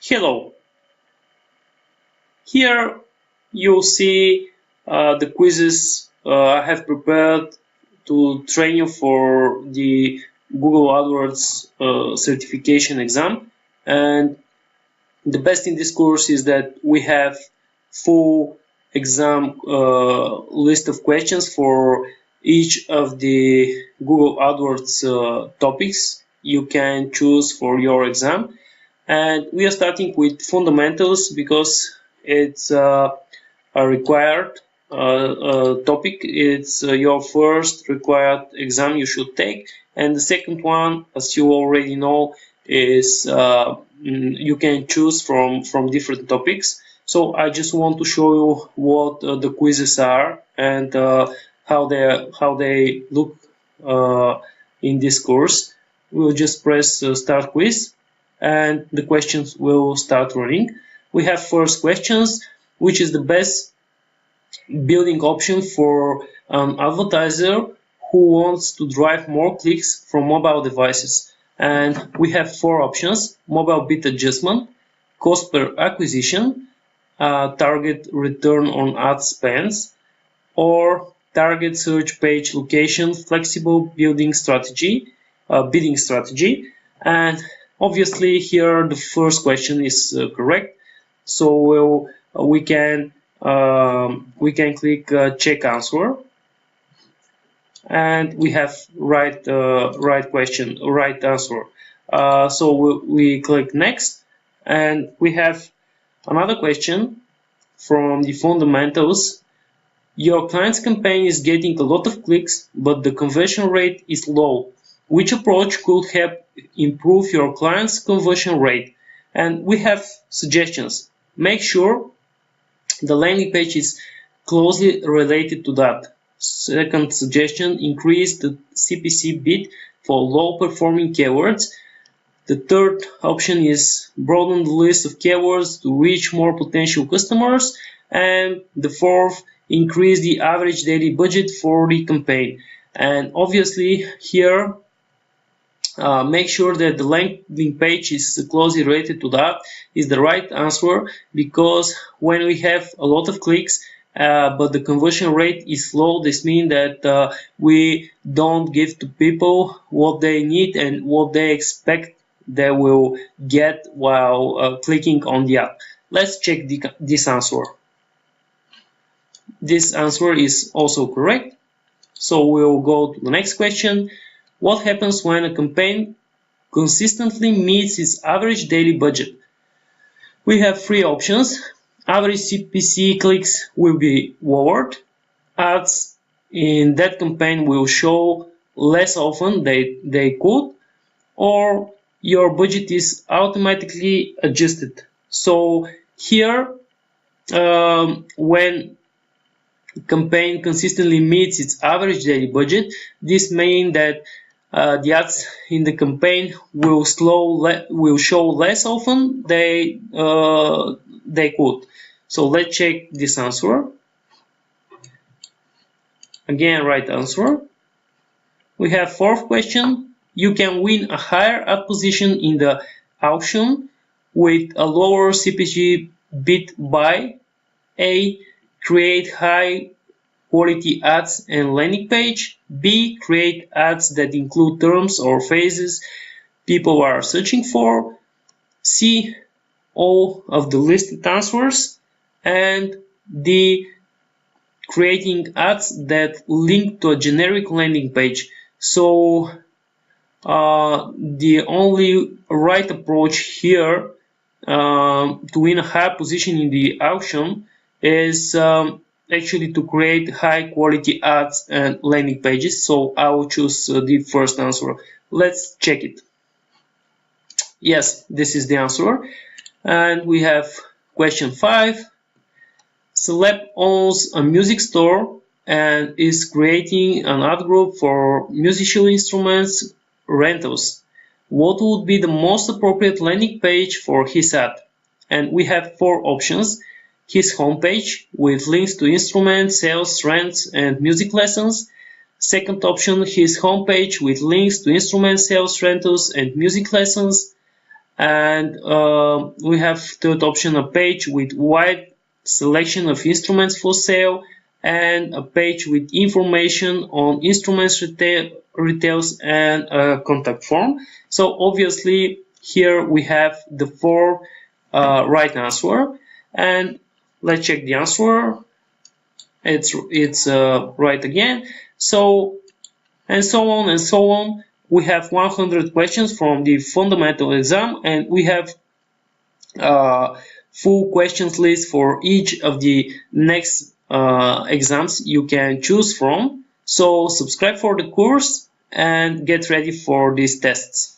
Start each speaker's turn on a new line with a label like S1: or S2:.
S1: Hello. Here you'll see the quizzes I have prepared to train you for the Google AdWords certification exam. And the best in this course is that we have full exam list of questions for each of the Google AdWords topics you can choose for your exam. And we are starting with fundamentals because it's a required topic. It's your first required exam you should take. And the second one, as you already know, is you can choose from different topics. So I just want to show you what the quizzes are and how they look in this course. We'll just press start quiz and the questions will start running. We have first questions, which is the best building option for an advertiser who wants to drive more clicks from mobile devices. And we have four options: mobile bid adjustment, cost per acquisition, target return on ad spends, or target search page location flexible bidding strategy. And obviously here the first question is correct, so we can click check answer, and we have right answer. So we click next, and we have another question from the fundamentals. Your client's campaign is getting a lot of clicks, but the conversion rate is low. Which approach could help improve your client's conversion rate? And we have suggestions. Make sure the landing page is closely related to that. Second suggestion, increase the CPC bid for low performing keywords. The third option is broaden the list of keywords to reach more potential customers. And the fourth, increase the average daily budget for the campaign. And obviously here, make sure that the landing page is closely related to that is the right answer, because when we have a lot of clicks but the conversion rate is low, this means that we don't give to people what they need and what they expect they will get while clicking on the ad. Let's check this answer. This answer is also correct. So we'll go to the next question. What happens when a campaign consistently meets its average daily budget? We have three options. Average CPC clicks will be lowered. Ads in that campaign will show less often they could, or your budget is automatically adjusted. So here, when campaign consistently meets its average daily budget, this means that the ads in the campaign will show less often they could. So let's check this answer. Again, right answer. We have fourth question. You can win a higher ad position in the auction with a lower CPC bid by A. Create high quality ads and landing page. B. Create ads that include terms or phrases people are searching for. C. All of the listed answers. And D. Creating ads that link to a generic landing page. So the only right approach here to win a high position in the auction is actually to create high quality ads and landing pages. So I will choose the first answer. Let's check it. Yes, this is the answer. And we have question 5. Celeb owns a music store and is creating an ad group for musical instruments rentals. What would be the most appropriate landing page for his ad? And we have four options. His homepage with links to instruments, sales, rents, and music lessons. Second option, his homepage with links to instruments, sales, rentals, and music lessons. and we have third option, a page with wide selection of instruments for sale, and a page with information on instruments retails and a contact form. So obviously here we have the four right answer, and let's check the answer. It's right again. So and so on and so on. We have 100 questions from the fundamental exam, and we have full questions list for each of the next exams you can choose from. So subscribe for the course and get ready for these tests.